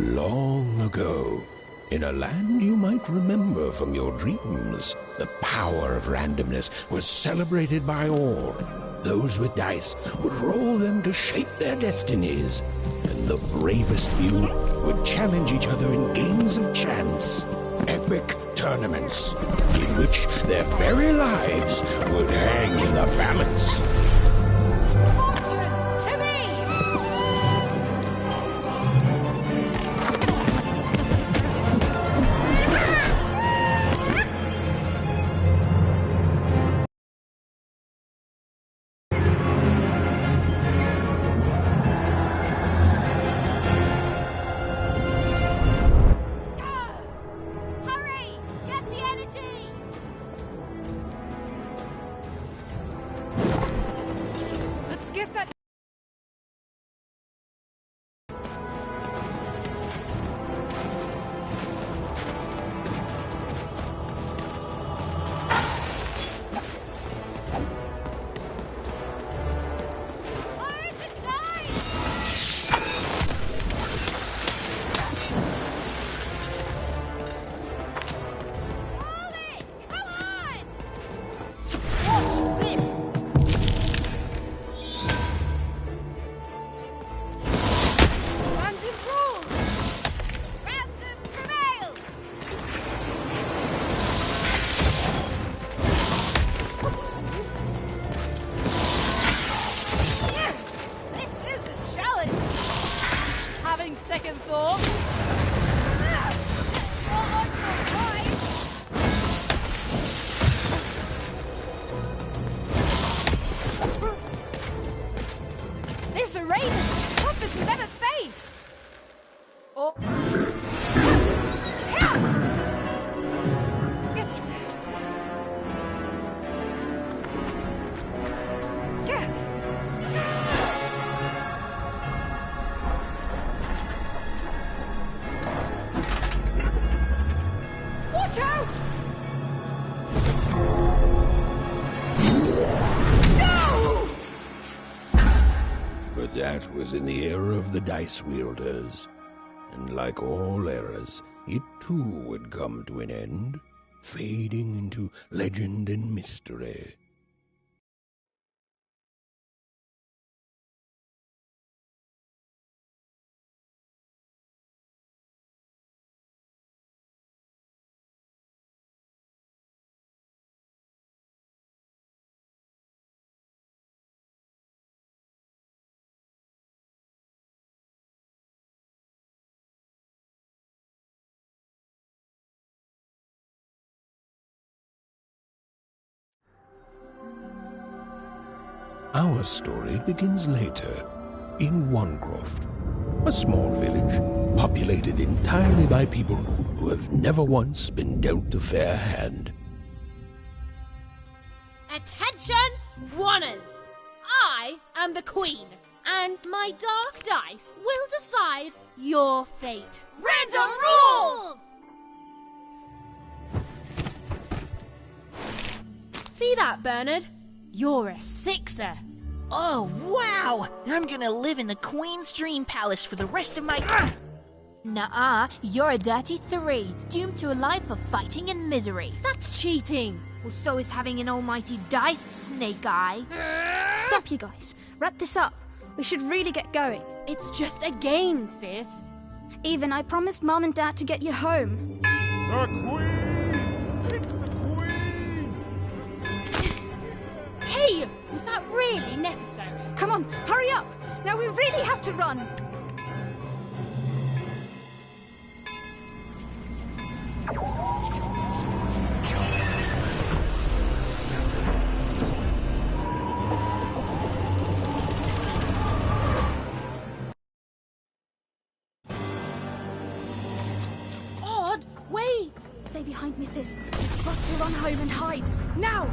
Long ago, in a land you might remember from your dreams, the power of randomness was celebrated by all. Those with dice would roll them to shape their destinies, and the bravest few would challenge each other in games of chance. Epic tournaments, in which their very lives would hang in the balance. That was in the era of the dice wielders, and like all eras, it too would come to an end, fading into legend and mystery. Our story begins later, in Wangroft, a small village populated entirely by people who have never once been dealt a fair hand. Attention, Wanners! I am the Queen, and my dark dice will decide your fate. Random rules! See that, Bernard? You're a sixer. Oh, wow! I'm gonna live in the Queen's Dream Palace for the rest of my... Nuh-uh, you're a dirty 3, doomed to a life of fighting and misery. That's cheating. Well, so is having an almighty dice, Snake Eye. Stop, you guys. Wrap this up. We should really get going. It's just a game, sis. Even, I promised Mom and Dad to get you home. The Queen! It's the Queen! Hey, was that really necessary? Come on, hurry up! Now we really have to run! Odd, wait! Stay behind me, sis. We've got to run home and hide. Now!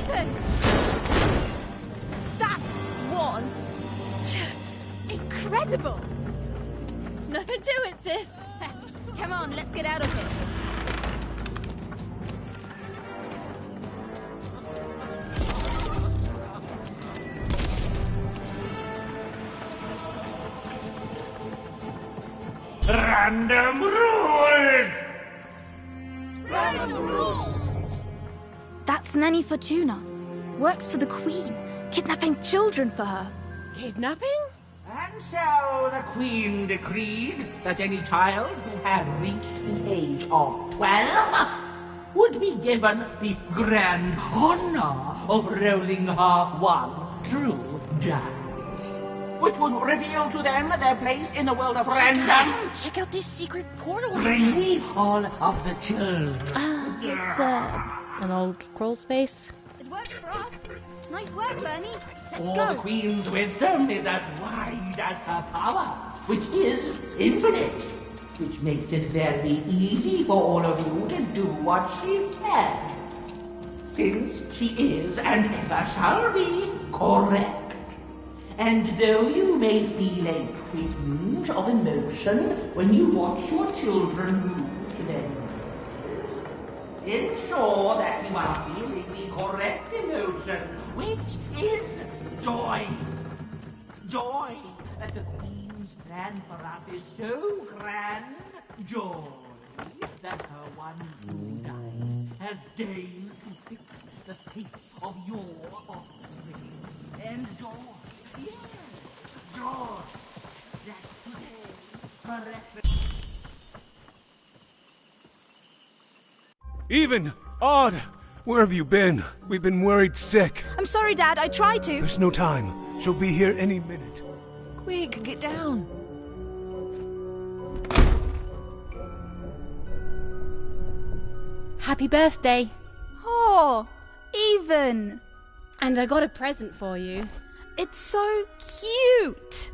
happened? That was incredible. Nothing to it, sis. Come on, let's get out of here. Random rules! That's Nanny Fortuna. Works for the Queen, kidnapping children for her. Kidnapping? And so the Queen decreed that any child who had reached the age of 12 would be given the grand honor of rolling her one true dice, which would reveal to them their place in the world of random. Guys, check out this secret portal. Bring me all of the children. It's an old crawl space. It worked for us. Nice work, Bernie. For the Queen's wisdom is as wide as her power, which is infinite, which makes it very easy for all of you to do what she says, since she is and ever shall be correct. And though you may feel a twinge of emotion when you watch your children move to their knees, ensure that you are feeling the correct emotion, which is joy. Joy that the Queen's plan for us is so grand. Joy that her one true dice has deigned to fix the fate of your offspring. And joy, yes, joy that today correct. Even! Odd! Where have you been? We've been worried sick. I'm sorry, Dad. I tried to. There's no time. She'll be here any minute. Quick, get down. Happy birthday. Oh, Even. And I got a present for you. It's so cute.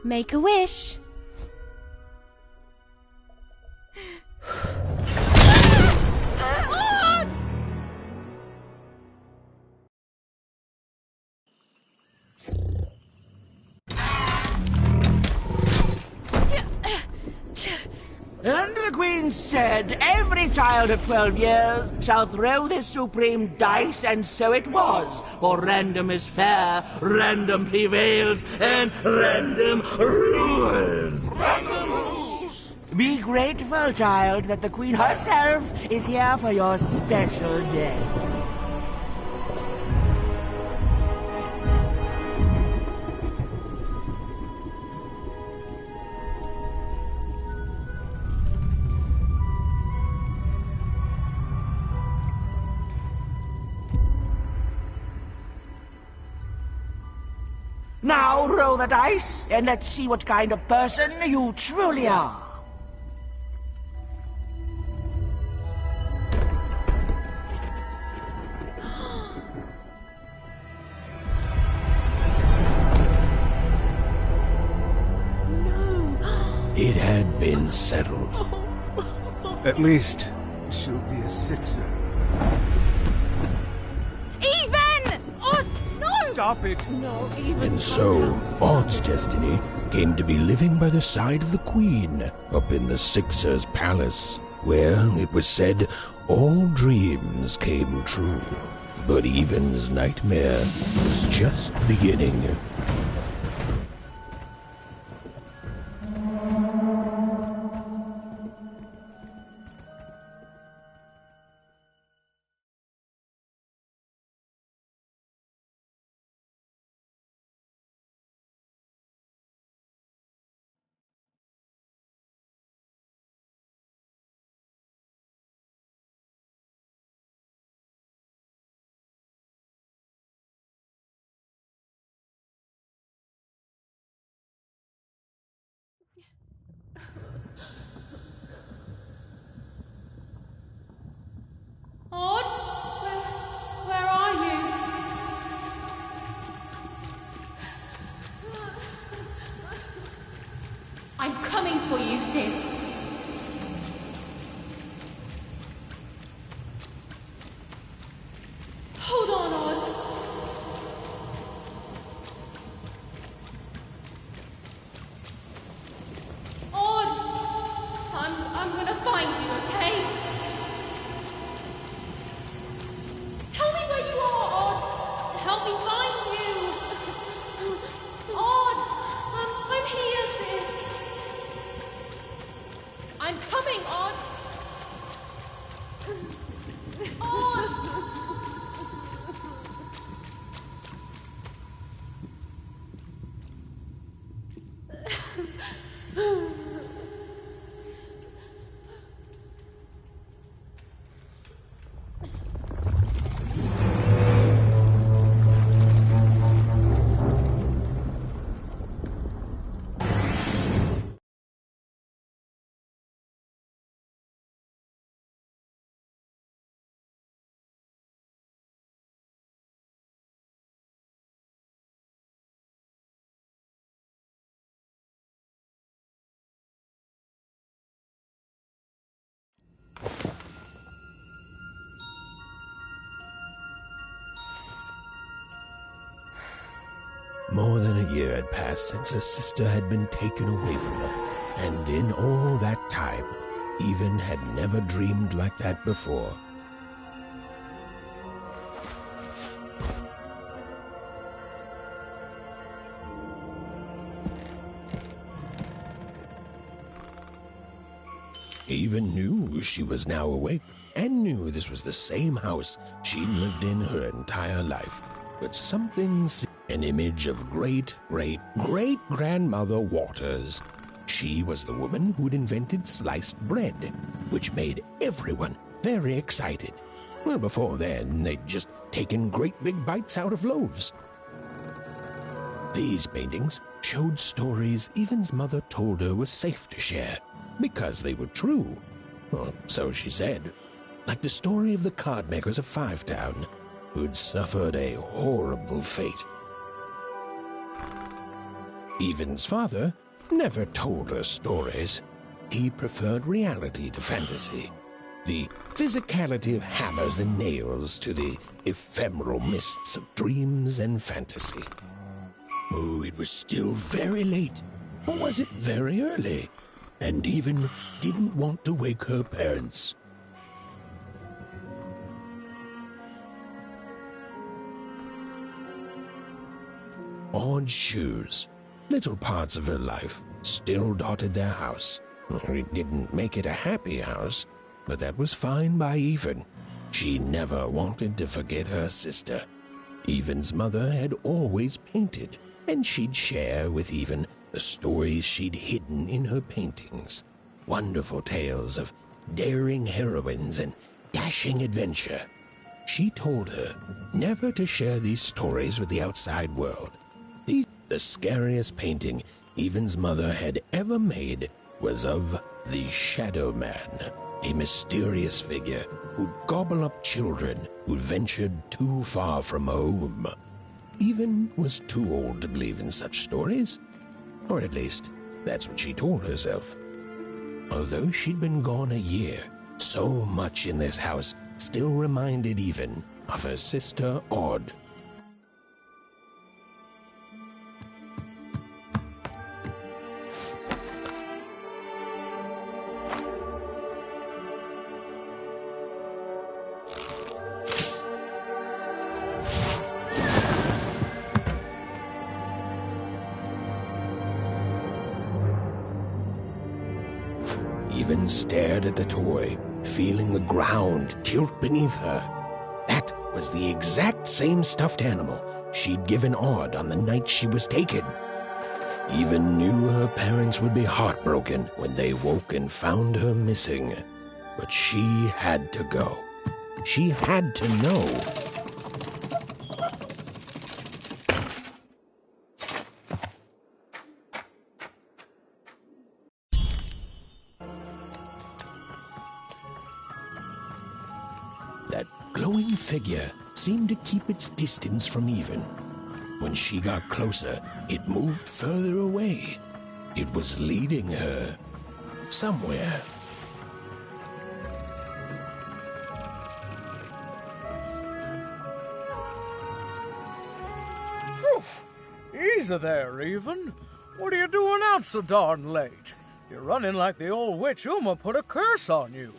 Make a wish. And the Queen said, every child of 12 years shall throw this supreme dice, and so it was. For random is fair, random prevails, and random rules. Random rules! Be grateful, child, that the Queen herself is here for your special day. Now roll the dice, and let's see what kind of person you truly are. It had been settled. At least, she'll be a sixer. Even! Oh, no! Stop it! No, Even. And so, Maud's destiny came to be living by the side of the Queen up in the Sixer's palace, where, it was said, all dreams came true. But Even's nightmare was just beginning. Maud? Where are you? I'm coming for you, sis. Hold on, More than a year had passed since her sister had been taken away from her, and in all that time, Even had never dreamed like that before. Even knew she was now awake, and knew this was the same house she'd lived in her entire life. But an image of great-great-great-grandmother Waters. She was the woman who'd invented sliced bread, which made everyone very excited. Well, before then, they'd just taken great big bites out of loaves. These paintings showed stories Even's mother told her were safe to share, because they were true. Or so she said. Like the story of the card makers of Five Town, who'd suffered a horrible fate. Even's father never told her stories. He preferred reality to fantasy, the physicality of hammers and nails to the ephemeral mists of dreams and fantasy. Oh, it was still very late, or was it very early? And Even didn't want to wake her parents. Odd shoes, little parts of her life, still dotted their house. It didn't make it a happy house, but that was fine by Even. She never wanted to forget her sister. Even's mother had always painted, and she'd share with Even the stories she'd hidden in her paintings. Wonderful tales of daring heroines and dashing adventure. She told her never to share these stories with the outside world. The scariest painting Even's mother had ever made was of the Shadow Man, a mysterious figure who'd gobble up children who'd ventured too far from home. Even was too old to believe in such stories, or at least that's what she told herself. Although she'd been gone a year, so much in this house still reminded Even of her sister Odd. Even stared at the toy, feeling the ground tilt beneath her. That was the exact same stuffed animal she'd given Odd on the night she was taken. Even knew her parents would be heartbroken when they woke and found her missing. But she had to go. She had to know. That glowing figure seemed to keep its distance from Even. When she got closer, it moved further away. It was leading her somewhere. Poof! Easy there, Even. What are you doing out so darn late? You're running like the old witch Uma put a curse on you.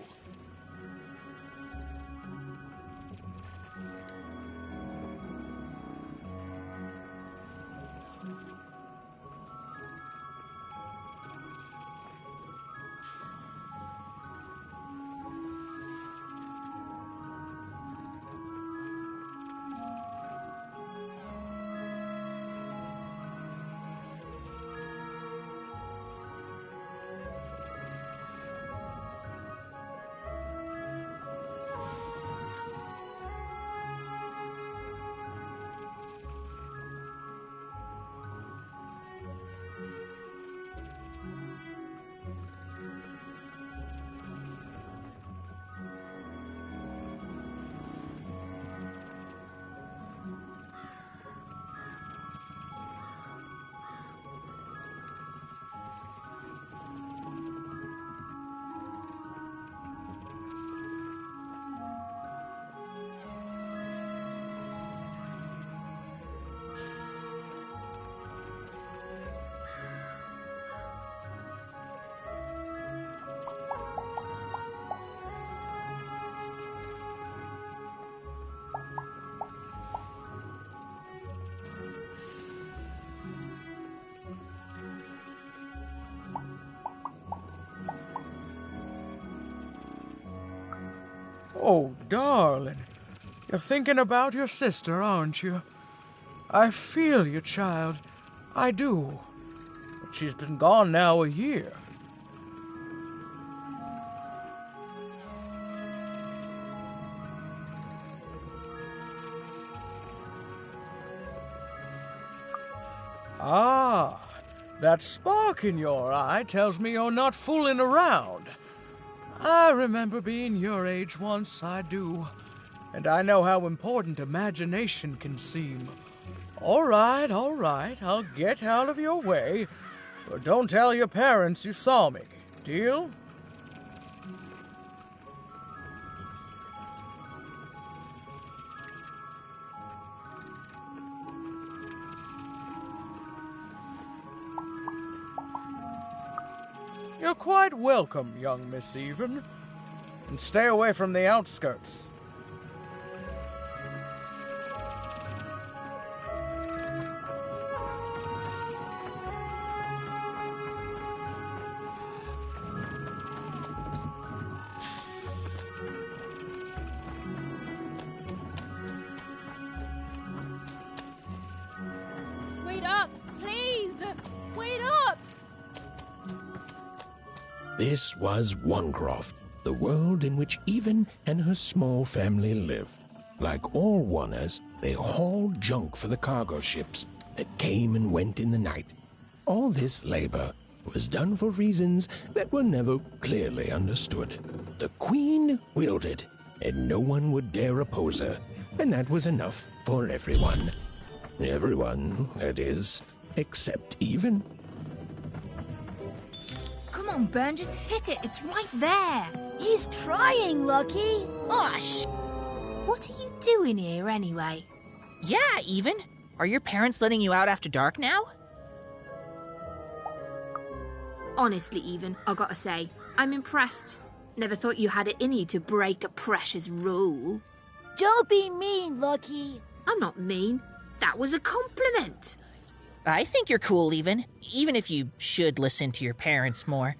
Oh, darling. You're thinking about your sister, aren't you? I feel you, child. I do. But she's been gone now a year. Ah, that spark in your eye tells me you're not fooling around. I remember being your age once, I do. And I know how important imagination can seem. All right, I'll get out of your way. But don't tell your parents you saw me. Deal? You're quite welcome, young Miss Even. And stay away from the outskirts. Wait up, please! Wait up! This was Onecroft, the world in which Even and her small family lived. Like all Oners, they hauled junk for the cargo ships that came and went in the night. All this labor was done for reasons that were never clearly understood. The Queen willed it, and no one would dare oppose her, and that was enough for everyone. Everyone, that is, except Even. Come on, Ben, just hit it. It's right there. He's trying, Lucky. Osh! What are you doing here anyway? Yeah, Even. Are your parents letting you out after dark now? Honestly, Even, I gotta say, I'm impressed. Never thought you had it in you to break a precious rule. Don't be mean, Lucky. I'm not mean. That was a compliment. I think you're cool, even if you should listen to your parents more.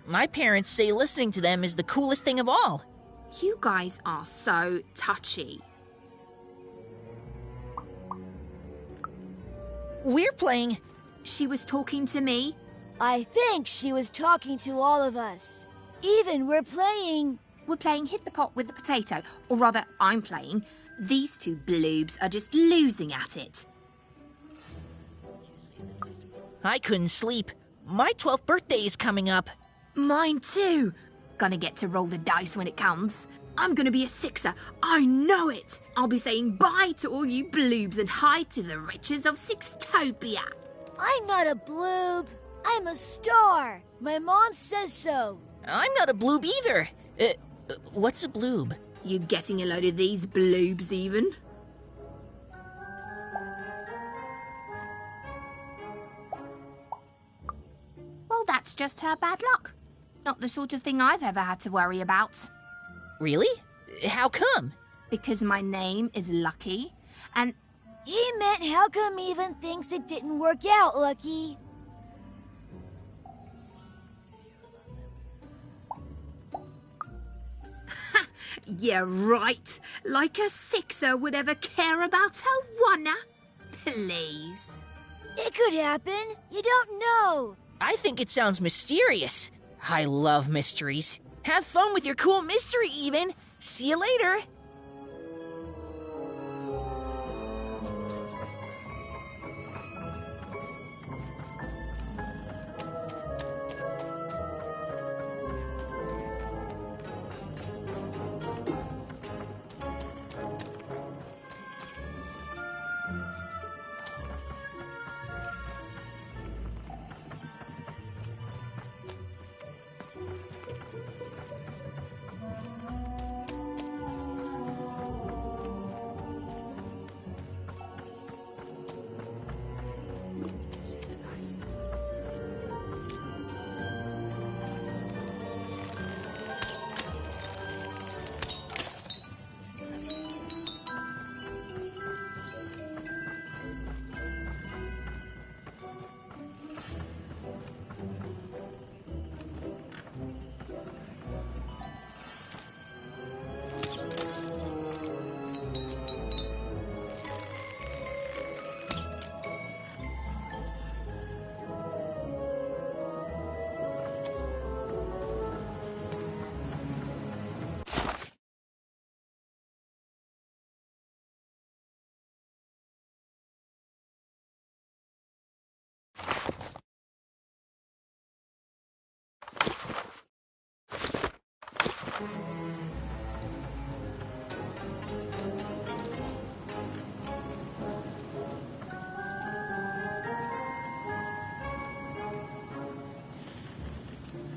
My parents say listening to them is the coolest thing of all. You guys are so touchy. We're playing... She was talking to me. I think she was talking to all of us. Even we're playing Hit the Pot with the Potato. Or rather, I'm playing. These two bloobs are just losing at it. I couldn't sleep. My 12th birthday is coming up. Mine too. Gonna get to roll the dice when it comes. I'm gonna be a sixer. I know it. I'll be saying bye to all you bloobs and hi to the riches of Sixtopia. I'm not a bloob. I'm a star. My mom says so. I'm not a bloob either. What's a bloob? You getting a load of these bloobs, Even? Well, that's just her bad luck. Not the sort of thing I've ever had to worry about. Really? How come? Because my name is Lucky, and... He meant how come Even thinks it didn't work out, Lucky? Yeah, right. Like a sixer would ever care about her oneer. Please. It could happen. You don't know. I think it sounds mysterious. I love mysteries. Have fun with your cool mystery, Even. See you later.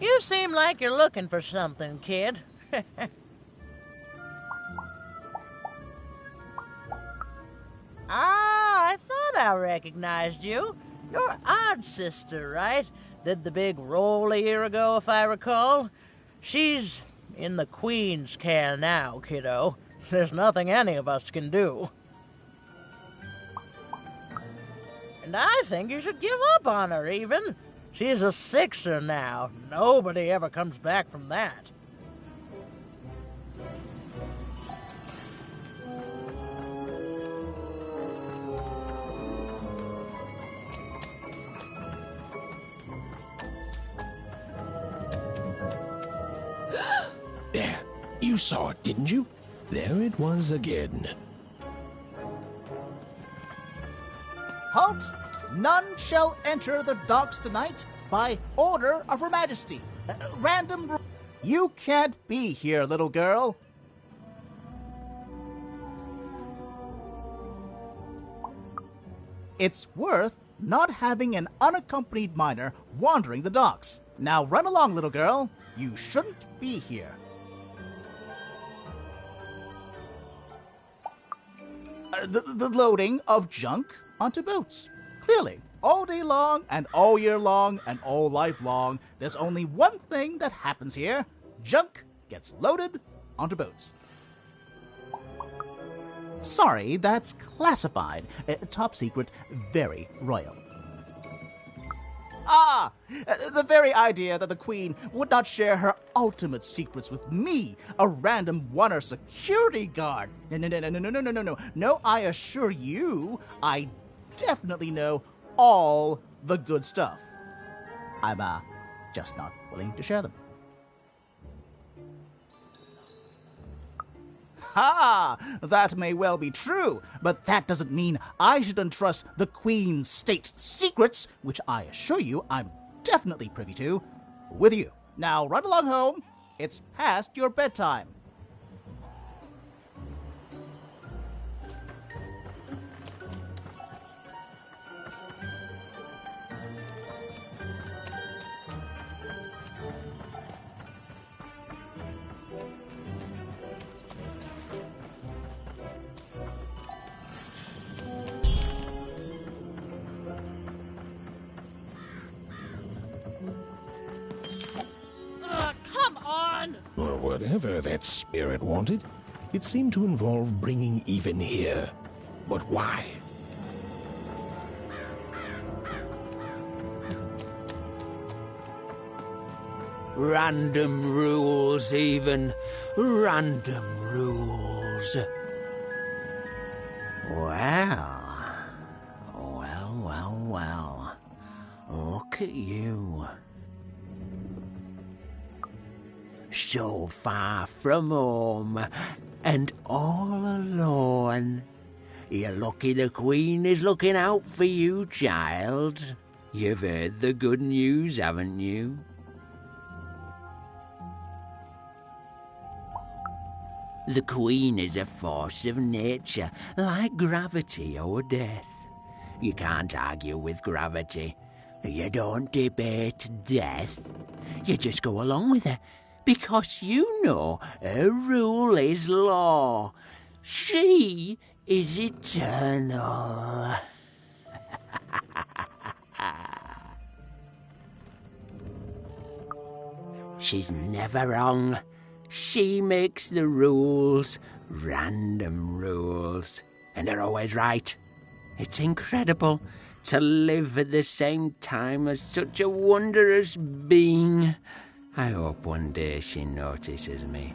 You seem like you're looking for something, kid. I thought I recognized you. You're Odd Sister, right? Did the big roll a year ago, if I recall. She's in the Queen's care now, kiddo. There's nothing any of us can do. And I think you should give up on her, even. She's a sixer now. Nobody ever comes back from that. There, you saw it, didn't you? There it was again. Halt! None shall enter the docks tonight by order of Her Majesty. Random. You can't be here, little girl. It's worth not having an unaccompanied minor wandering the docks. Now run along, little girl. You shouldn't be here. The loading of junk onto boats. Clearly, all day long and all year long and all life long, there's only one thing that happens here. Junk gets loaded onto boats. Sorry, that's classified. Top secret, very royal. Ah! The very idea that the Queen would not share her ultimate secrets with me, a random Wunner security guard. No. No, I assure you, I definitely know all the good stuff. I'm, just not willing to share them. Ha! That may well be true, but that doesn't mean I should entrust the Queen's state secrets, which I assure you I'm definitely privy to, with you. Now run along home. It's past your bedtime. Well, whatever that spirit wanted, it seemed to involve bringing Even here. But why? Random rules, Even. Random rules. Well. Look at you. So far from home, and all alone. You're lucky the Queen is looking out for you, child. You've heard the good news, haven't you? The Queen is a force of nature, like gravity or death. You can't argue with gravity. You don't debate death. You just go along with her. Because you know her rule is law. She is eternal. She's never wrong. She makes the rules, random rules, and they're always right. It's incredible to live at the same time as such a wondrous being. I hope one day she notices me,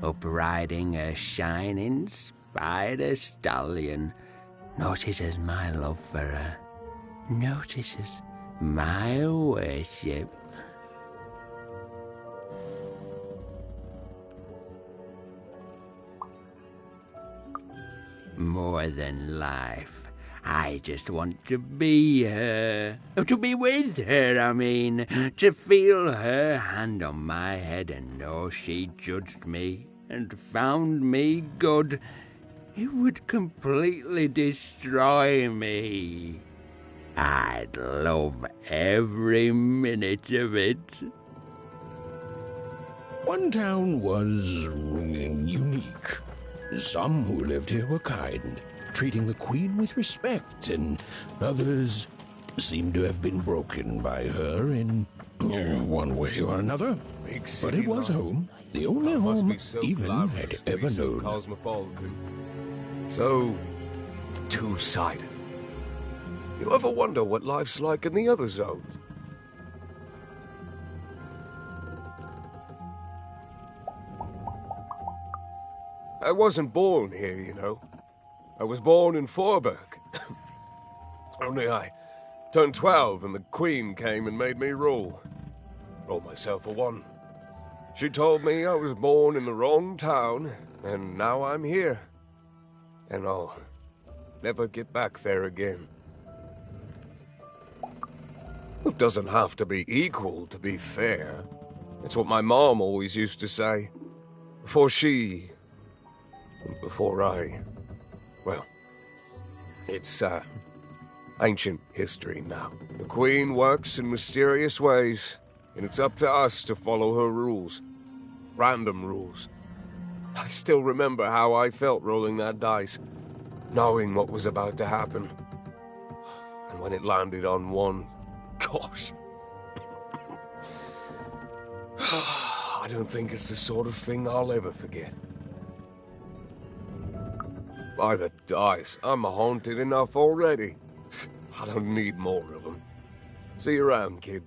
up riding a shining spider stallion, notices my love for her, notices my worship. More than life. I just want to be her. To be with her, I mean. To feel her hand on my head and know she judged me and found me good. It would completely destroy me. I'd love every minute of it. One town was unique. Some who lived here were kind, treating the queen with respect, and others seemed to have been broken by her in one way or another. But it was home, the only home Even had ever known. Cosmopolitan. So two-sided. You ever wonder what life's like in the other zones? I wasn't born here, you know. I was born in Forberg. Only I turned 12 and the Queen came and made me rule. Roll myself a one. She told me I was born in the wrong town, and now I'm here. And I'll never get back there again. It doesn't have to be equal to be fair. That's what my mom always used to say. Before she... before I... well, it's, ancient history now. The Queen works in mysterious ways, and it's up to us to follow her rules. Random rules. I still remember how I felt rolling that dice, knowing what was about to happen. And when it landed on one, gosh. I don't think it's the sort of thing I'll ever forget. By the dice, I'm haunted enough already. I don't need more of them. See you around, kid.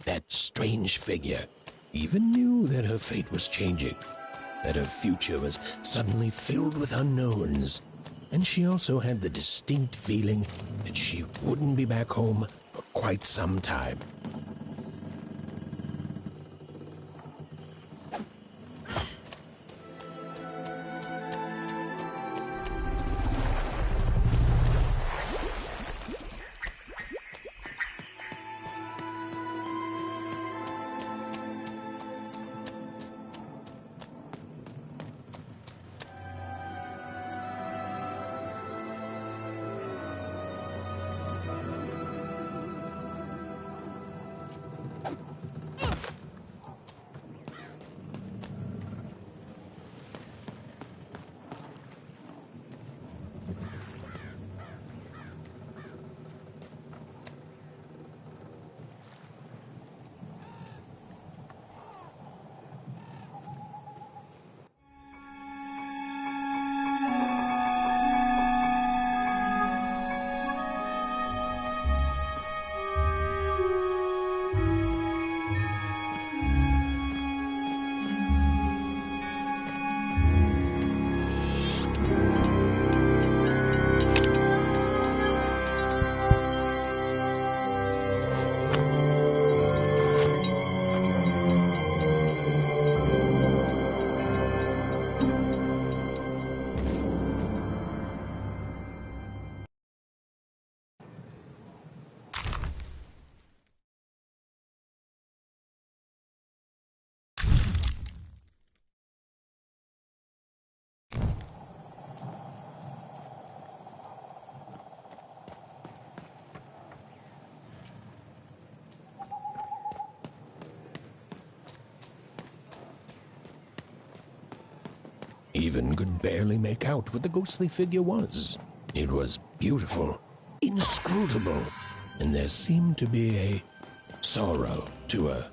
That strange figure even knew that her fate was changing, that her future was suddenly filled with unknowns, and she also had the distinct feeling that she wouldn't be back home for quite some time. Even could barely make out what the ghostly figure was. It was beautiful, inscrutable, and there seemed to be a sorrow to her.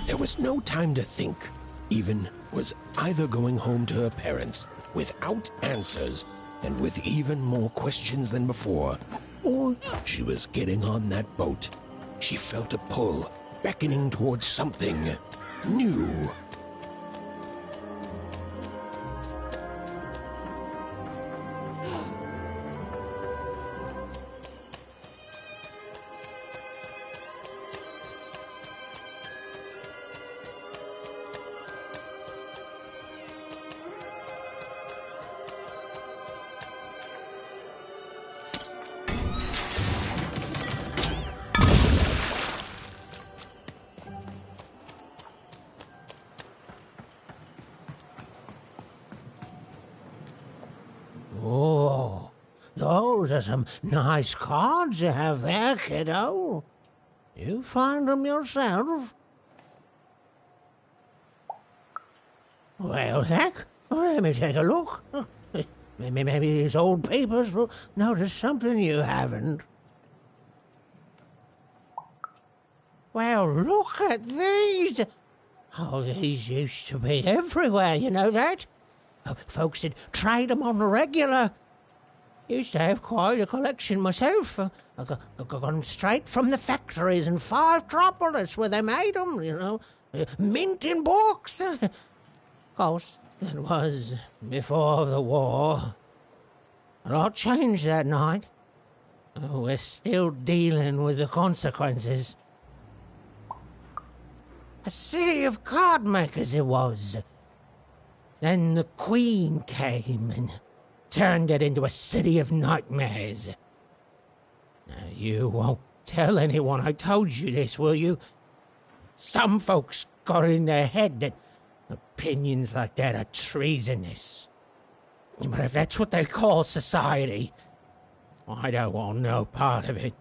There was no time to think. Even was either going home to her parents without answers and with even more questions than before, or she was getting on that boat. She felt a pull, beckoning towards something new. Oh, those are some nice cards you have there, kiddo. You find them yourself? Well, heck, let me take a look. Maybe these old papers will notice something you haven't. Well, look at these. Oh, these used to be everywhere, you know that? Folks did trade them on the regular. Used to have quite a collection myself. I got them straight from the factories in 5 Tropolis where they made them, you know. Mint in books. Of course, it was before the war. A lot changed that night. We're still dealing with the consequences. A city of card makers it was. Then the Queen came and turned it into a city of nightmares. Now, you won't tell anyone I told you this, will you? Some folks got in their head that opinions like that are treasonous. But if that's what they call society, I don't want no part of it.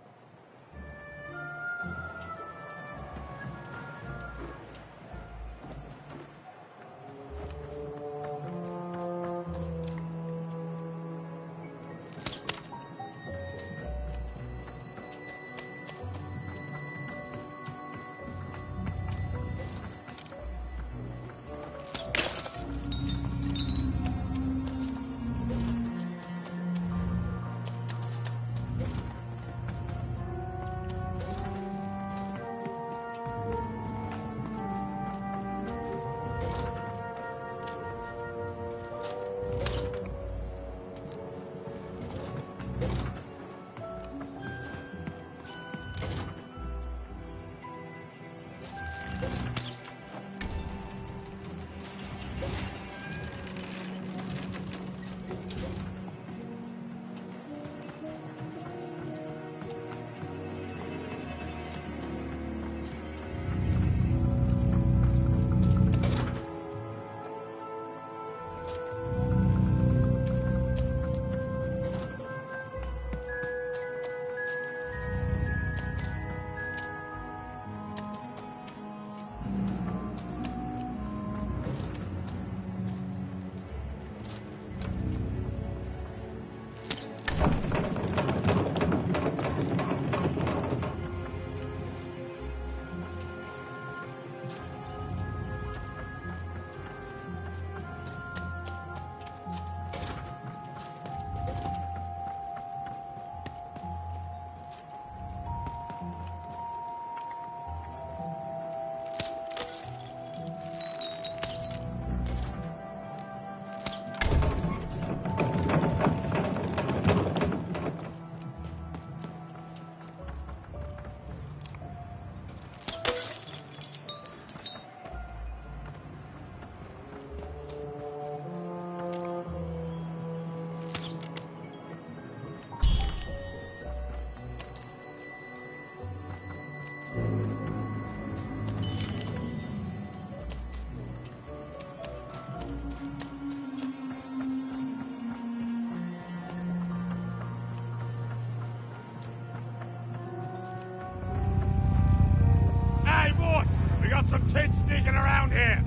some kids sneaking around here.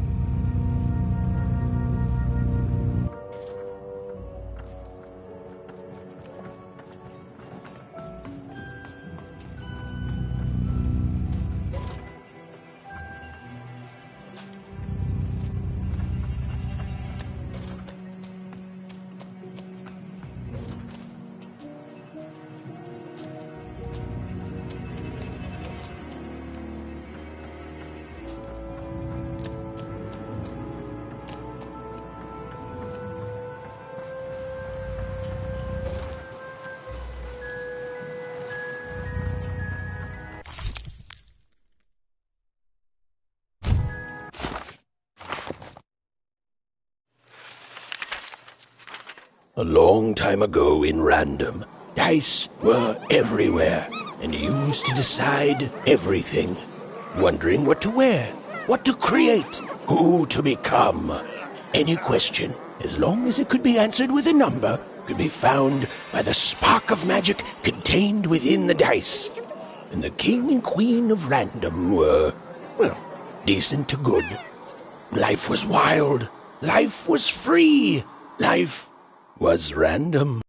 A long time ago in Random, dice were everywhere, and used to decide everything. Wondering what to wear, what to create, who to become. Any question, as long as it could be answered with a number, could be found by the spark of magic contained within the dice. And the king and queen of Random were, well, decent to good. Life was wild. Life was free. Life was random.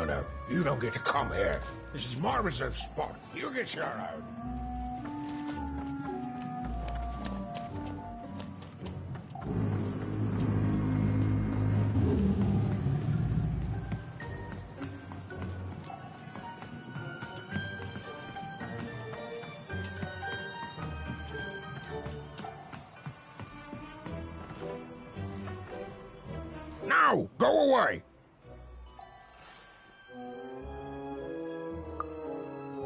No. You don't get to come here. This is my reserved spot. You get your own. Now, go away.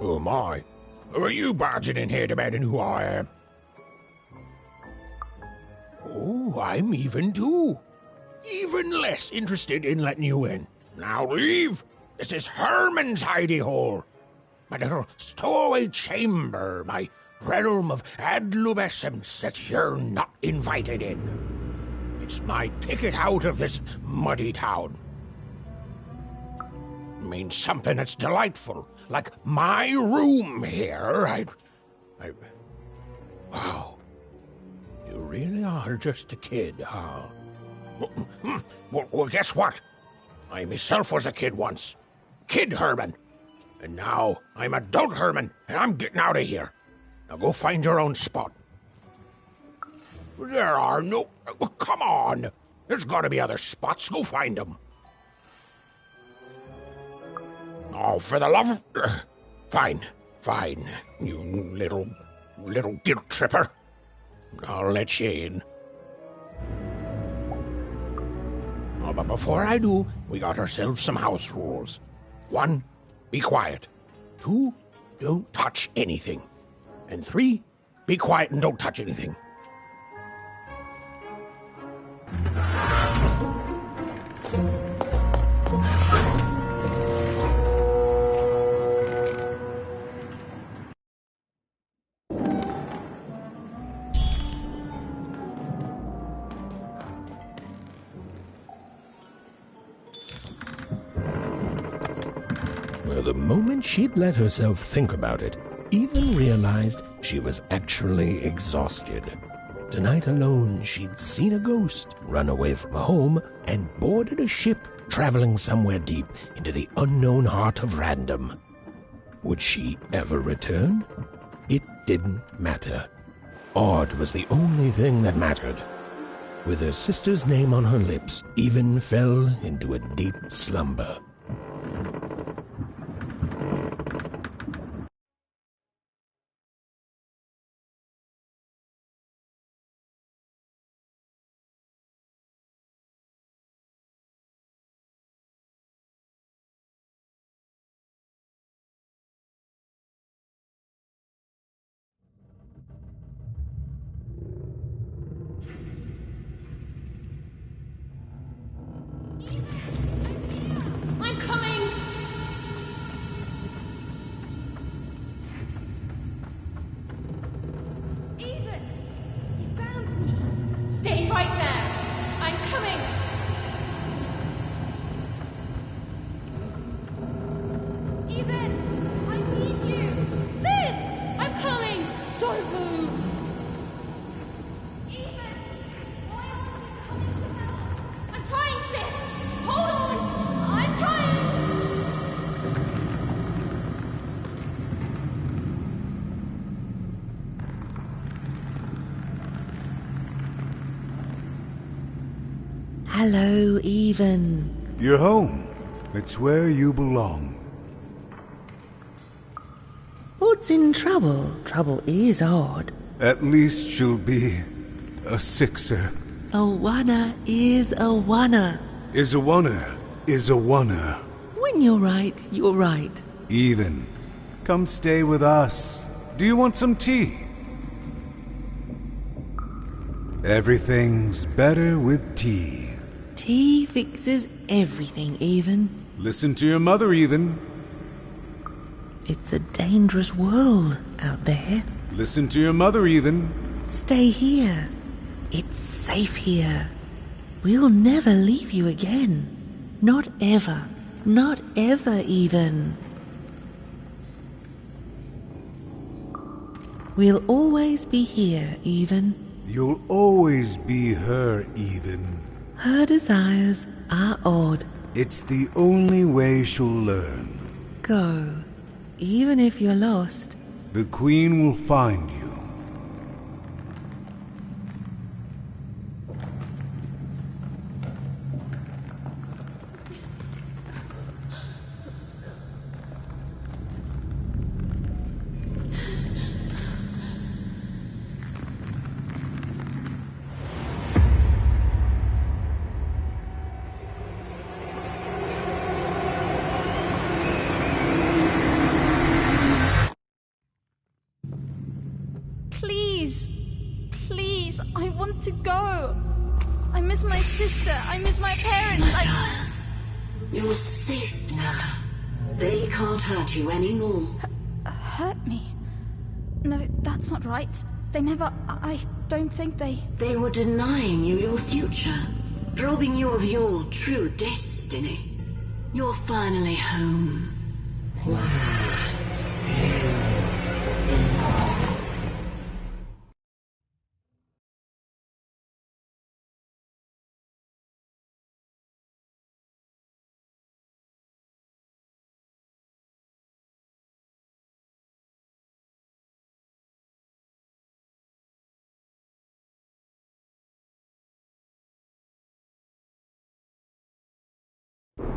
Oh my, who are you barging in here demanding who I am? Oh, I'm even too. Even less interested in letting you in. Now leave. This is Herman's hidey hole. My little stowaway chamber, my realm of adlubescence that you're not invited in. It's my ticket out of this muddy town. Means something that's delightful, like my room here. Wow. You really are just a kid, huh? Well, guess what? I myself was a kid once. Kid Herman. And now I'm adult Herman, and I'm getting out of here. Now go find your own spot. There are no... Well, come on. There's got to be other spots. Go find them. Oh, for the love of... Fine, you little guilt tripper. I'll let you in. Oh, but before I do, we got ourselves some house rules. 1, be quiet. 2, don't touch anything. And 3, be quiet and don't touch anything. Well, the moment she'd let herself think about it, Even realized she was actually exhausted. Tonight alone, she'd seen a ghost, run away from home, and boarded a ship traveling somewhere deep into the unknown heart of Random. Would she ever return? It didn't matter. Odd was the only thing that mattered. With her sister's name on her lips, Even fell into a deep slumber. I'm coming! Even! You found me! Stay right there! I'm coming! Even! I need you! Sis! I'm coming! Don't move! Even! Why aren't you coming to help? I'm trying, sis! Hold on! I'm trying! Hello, Even. You're home. It's where you belong. What's in trouble? Trouble is odd. At least she'll be a sixer. A wanna is a wanna. Is a wanna, is a wanna. When you're right, you're right. Even. Come stay with us. Do you want some tea? Everything's better with tea. Tea fixes everything, Even. Listen to your mother, Even. It's a dangerous world out there. Listen to your mother, Even. Stay here. It's safe here. We'll never leave you again. Not ever. Not ever, Even. We'll always be here, Even. You'll always be her, Even. Her desires are odd. It's the only way she'll learn. Go. Even if you're lost. The Queen will find you. Please! Please, I want to go! I miss my sister, I miss my parents, You're safe now. They can't hurt you anymore. Hurt me? No, that's not right. They never... I don't think they... They were denying you your future, robbing you of your true destiny. You're finally home.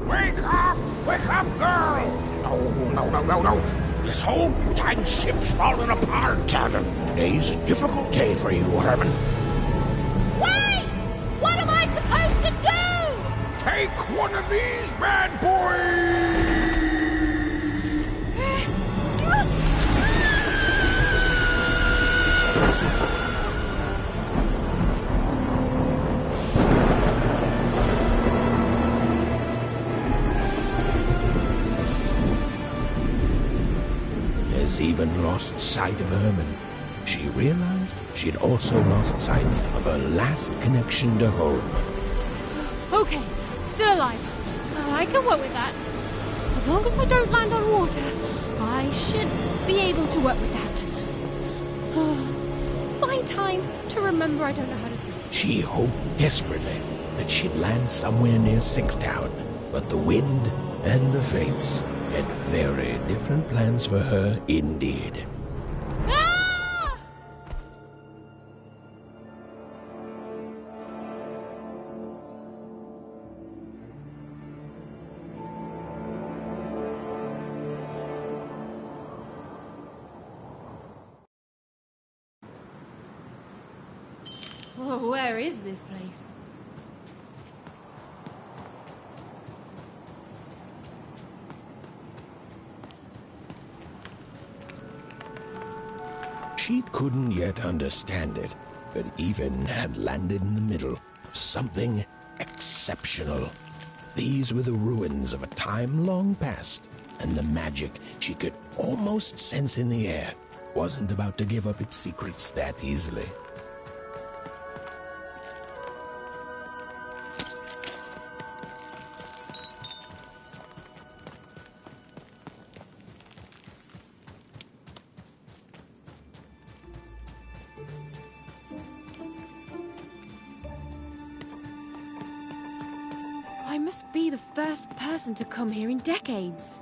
Wake up! Wake up, girl! No. This whole time ship's falling apart. Today's a difficult day for you, Herman. Wait! What am I supposed to do? Take one of these bad boys! Has even lost sight of Herman. She realized she'd also lost sight of her last connection to home. Okay, still alive. I can work with that. As long as I don't land on water, I should be able to work with that. Find time to remember I don't know how to swim. She hoped desperately that she'd land somewhere near Sinkstown, but the wind and the fates had very different plans for her indeed. Whoa, where is this place? She couldn't yet understand it, but Even had landed in the middle of something exceptional. These were the ruins of a time long past, and the magic she could almost sense in the air wasn't about to give up its secrets that easily. I must be the first person to come here in decades.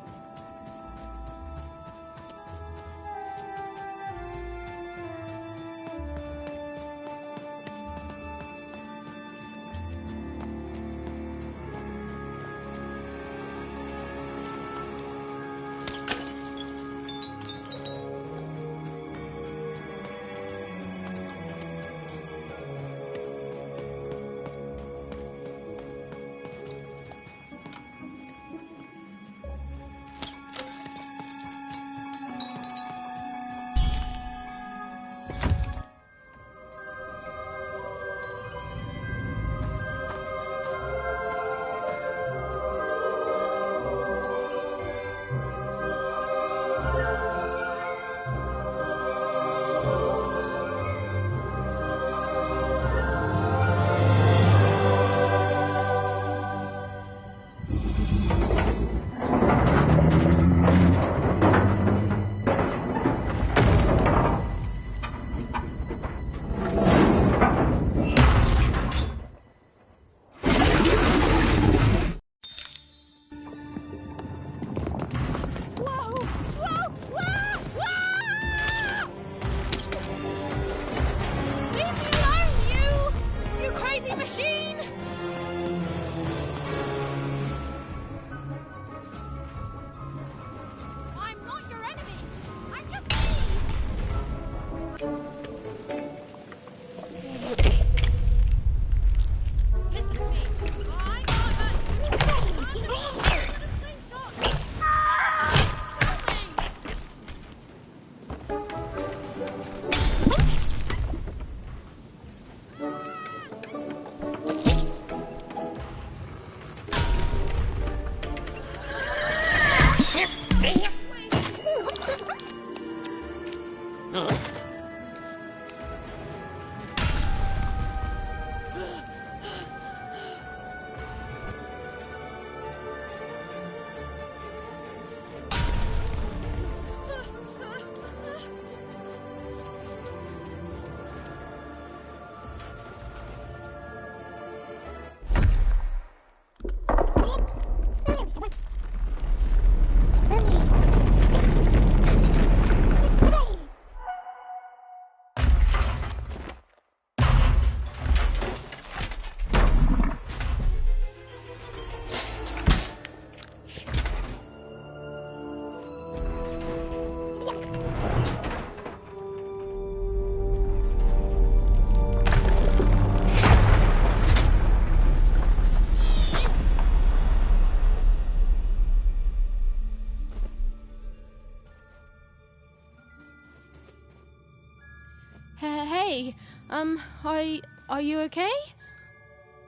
Hey, are you okay?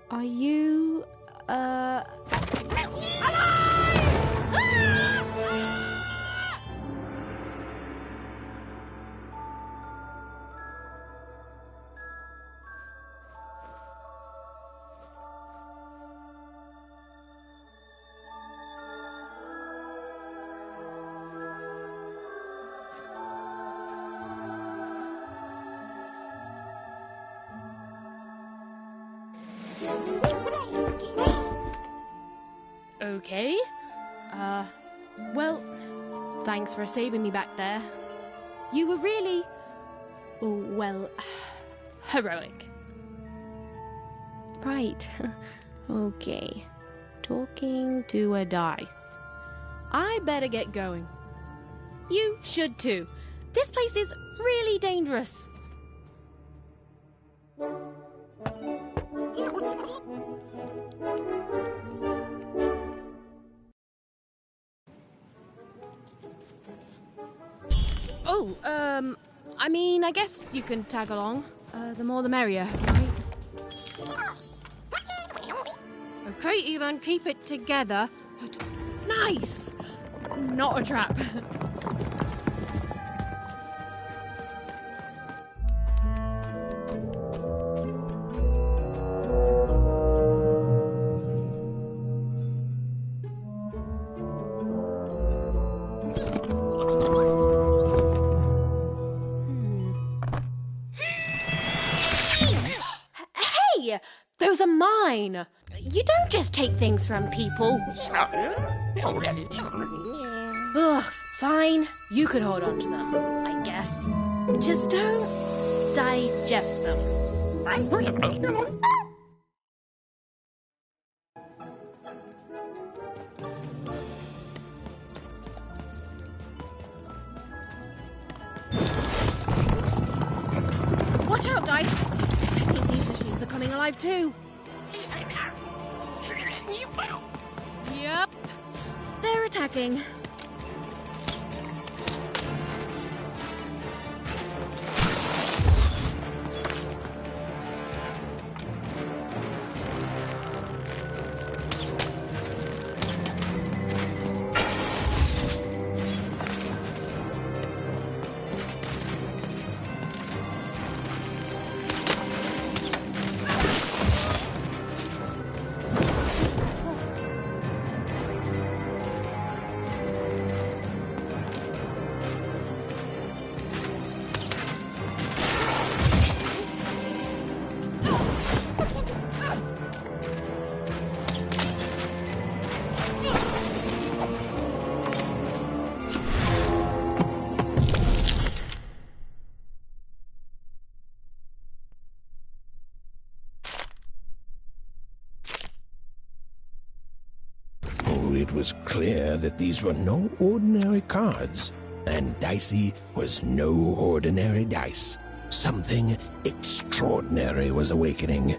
Are you, okay? Well, thanks for saving me back there. You were really, well, heroic. Right. Okay. Talking to a dice. I better get going. You should too. This place is really dangerous. Oh, I mean, I guess you can tag along. The more the merrier, right? Okay, even keep it together. Nice! Not a trap. Hey! Those are mine! You don't just take things from people. Ugh, fine. You could hold on to them, I guess. Just don't digest them. Watch out, Dice! I think these machines are coming alive too. Yep. They're attacking. It was clear that these were no ordinary cards, and Dicey was no ordinary dice. Something extraordinary was awakening.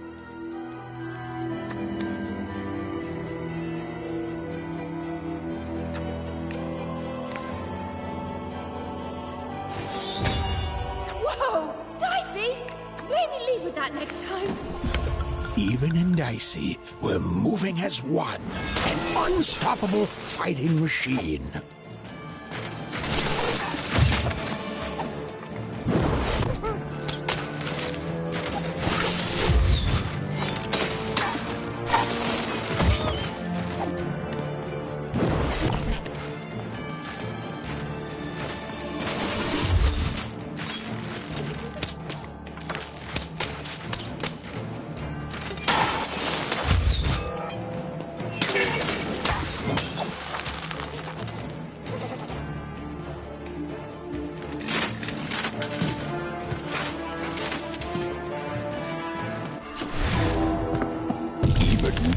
Whoa! Dicey! Maybe lead with that next time. Even and Dicey were moving as one, an unstoppable fighting machine.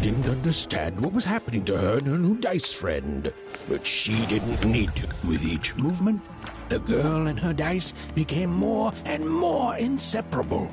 Didn't understand what was happening to her and her new dice friend, but she didn't need to. With each movement, the girl and her dice became more and more inseparable.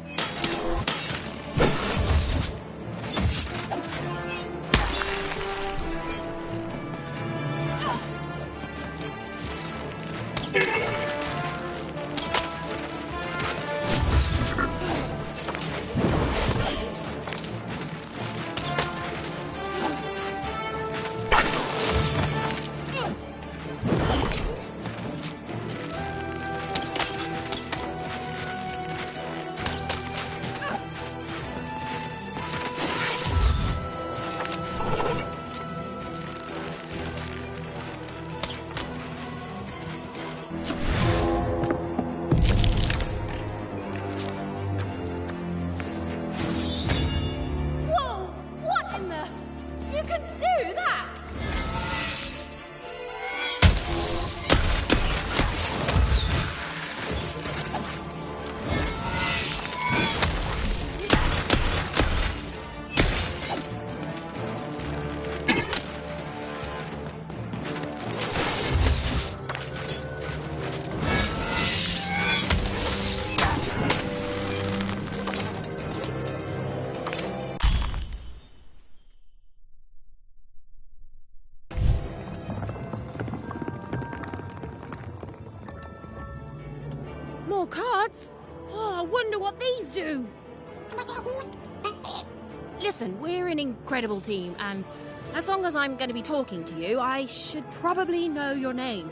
cards? Oh, I wonder what these do. Listen, we're an incredible team, and as long as I'm going to be talking to you, I should probably know your name.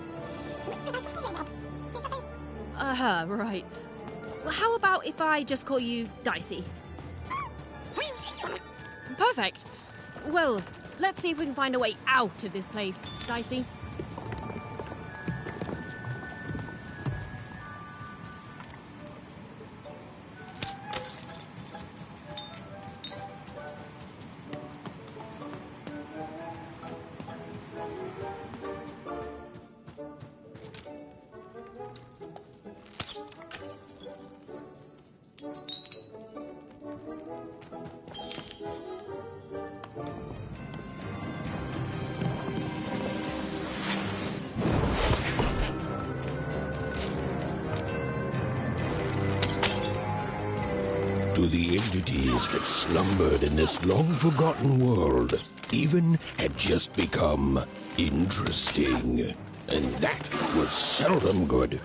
Right. Well, how about if I just call you Dicey? Perfect. Well, let's see if we can find a way out of this place, Dicey. To the entities that slumbered in this long-forgotten world, even had just become interesting. And that was seldom good.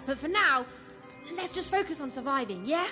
But for now, let's just focus on surviving, yeah?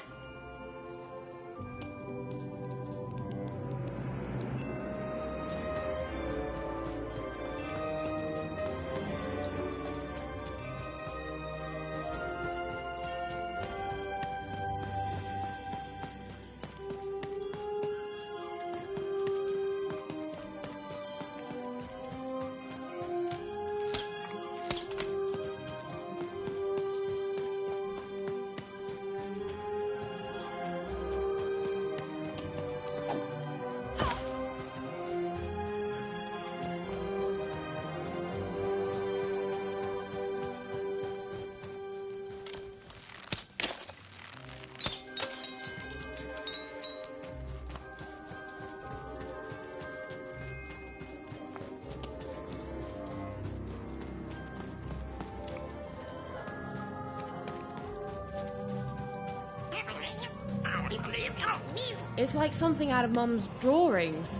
It's like something out of Mum's drawings.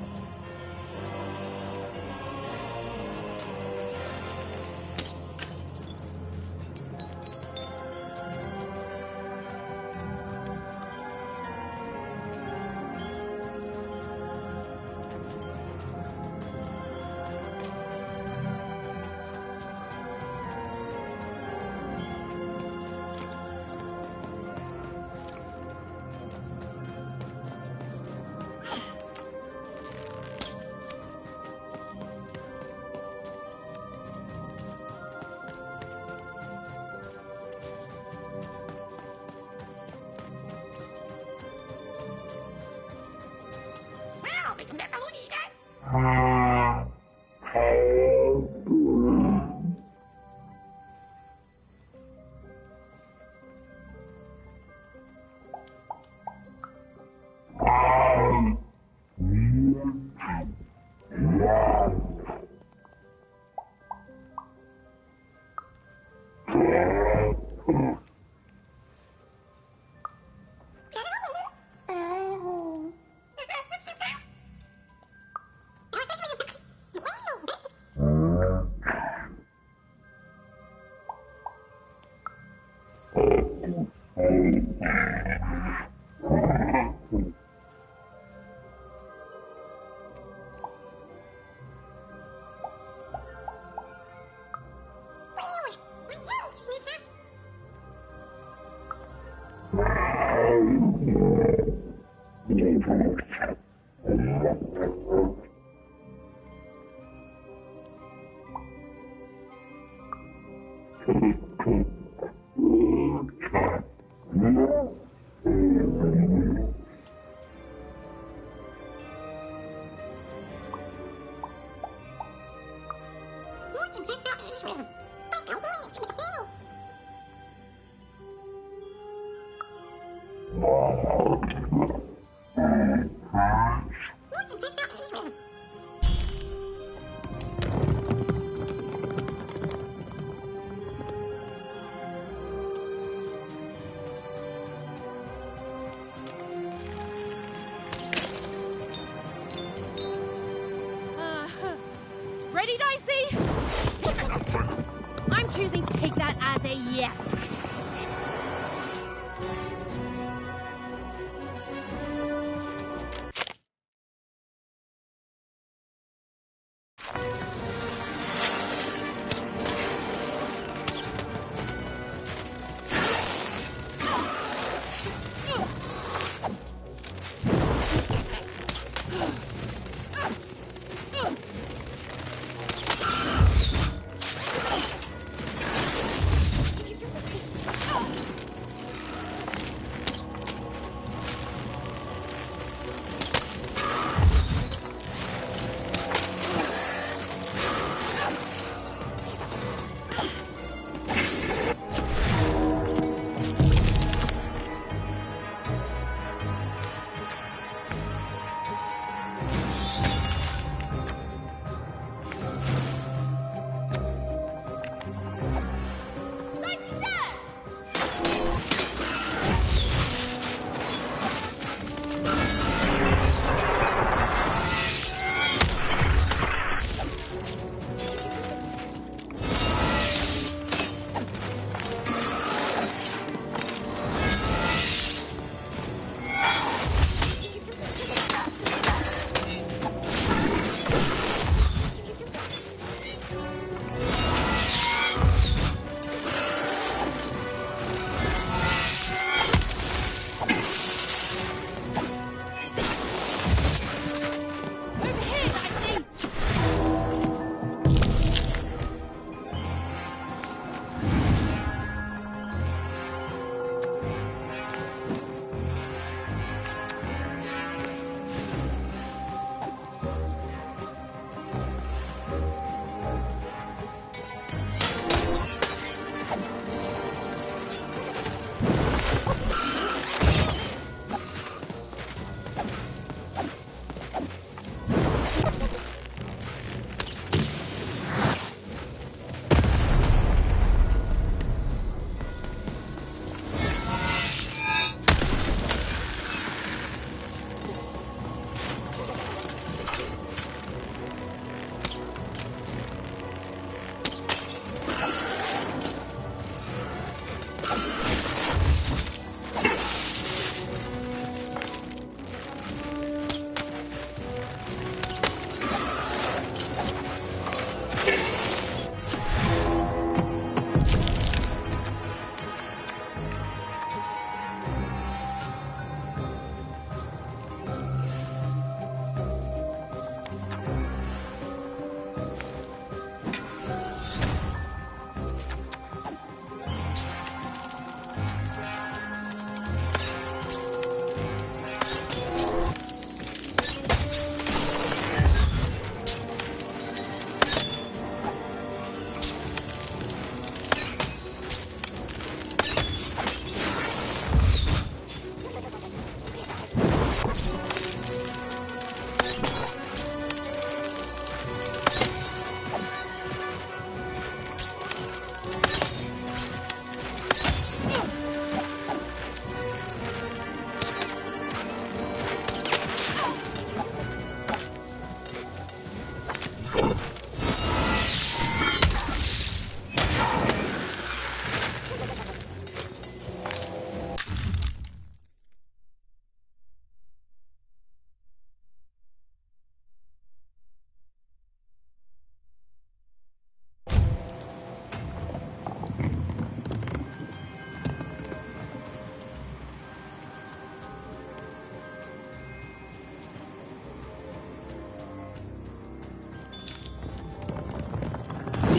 Ready, Dicey? I'm choosing to take that as a yes.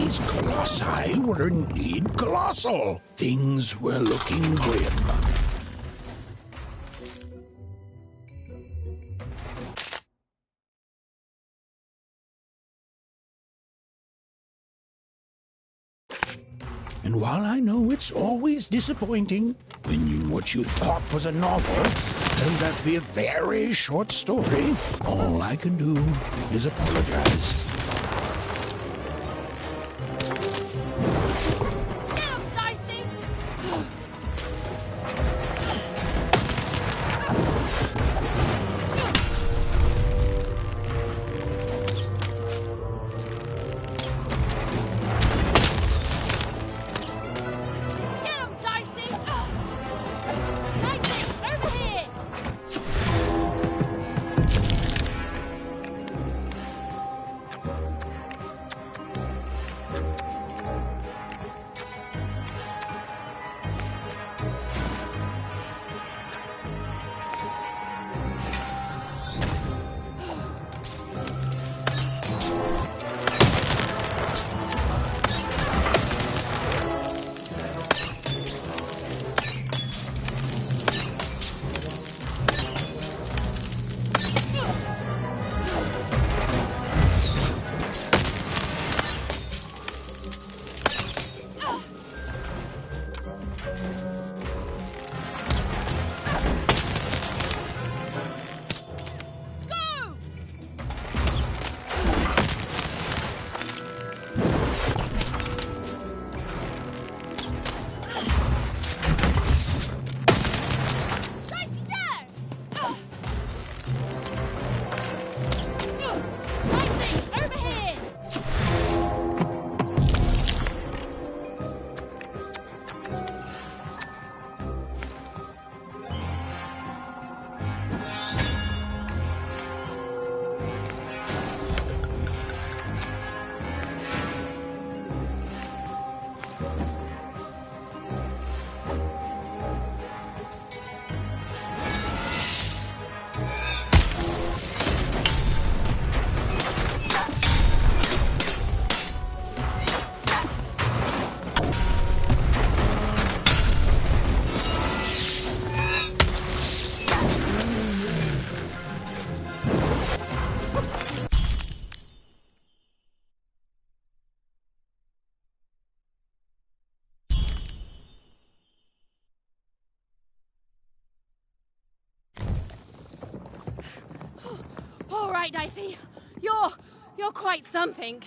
These colossi were indeed colossal. Things were looking grim. And while I know it's always disappointing when what you thought was a novel turns out to be a very short story, all I can do is apologize. All right, Dicey. You're quite something.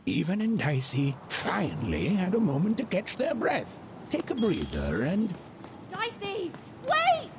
Even and Dicey finally had a moment to catch their breath, take a breather, and... Dicey, wait!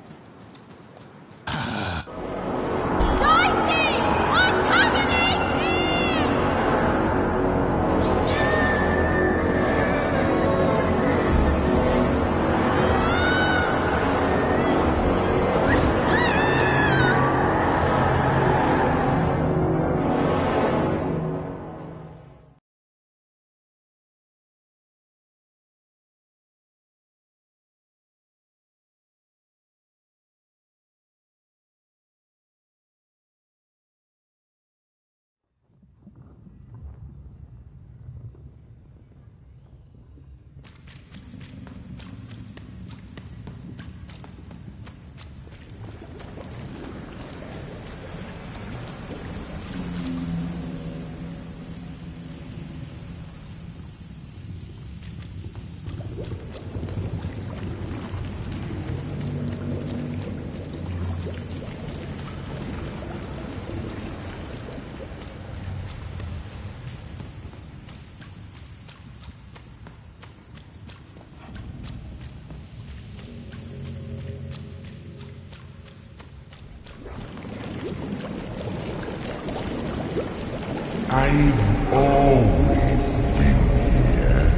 I've always been here.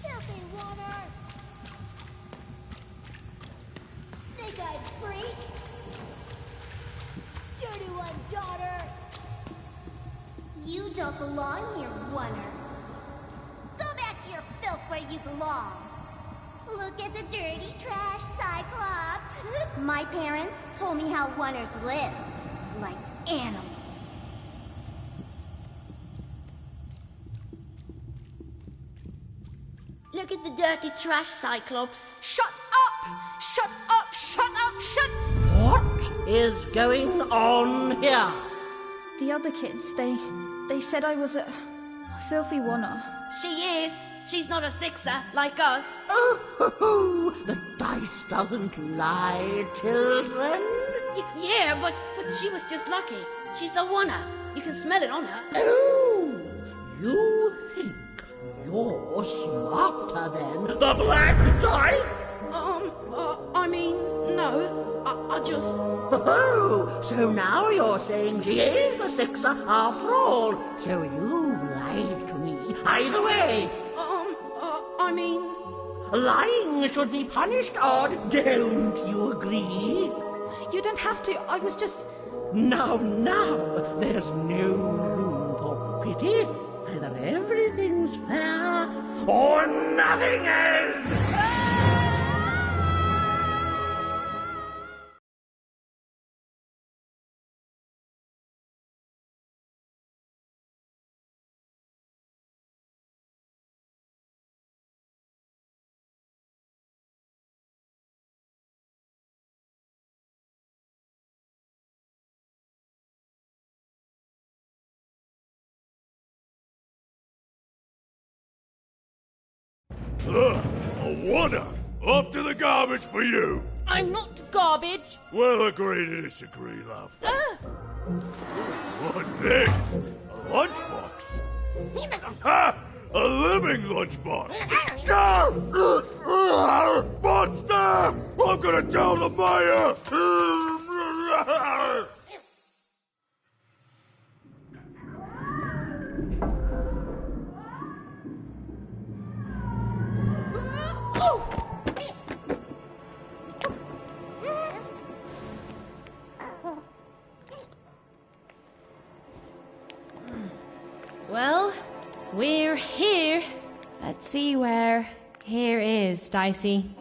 Filthy water! Snake-eyed freak! Dirty one, daughter! You don't belong here, Oner. Go back to your filth where you belong. Look at the dirty trash, Cyclops. My parents told me how Oners live. Like animals. Look at the dirty trash, Cyclops. Shut up! Shut up! Shut up! Shut... What is going on here? The other kids, they said I was a filthy Oner. She is. She's not a sixer, like us. Oh, the dice doesn't lie, children. Yeah, but she was just lucky. She's a Oner. You can smell it on her. Oh, you think you're smarter than the black dice? I mean, no. I just... Oh, so now you're saying she is a sixer after all. So you've lied to me. Either way. I mean... Lying should be punished, Odd. Don't you agree? You don't have to. I was just... Now, there's no room for pity. Either everything's fair or nothing is. A Oner! Off to the garbage for you! I'm not garbage. We'll agree to disagree, love. What's this? A lunchbox? Ha! A living lunchbox! Monster! I'm gonna tell the mayor! Well, we're here. Let's see where here is, Dicey.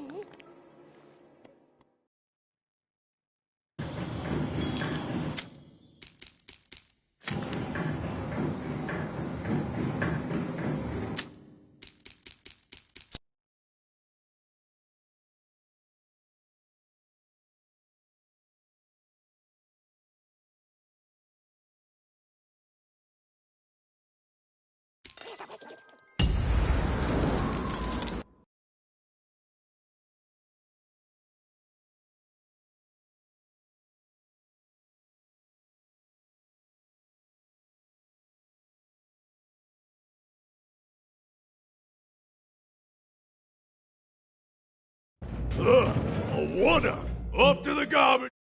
A Oner! Off to the garbage!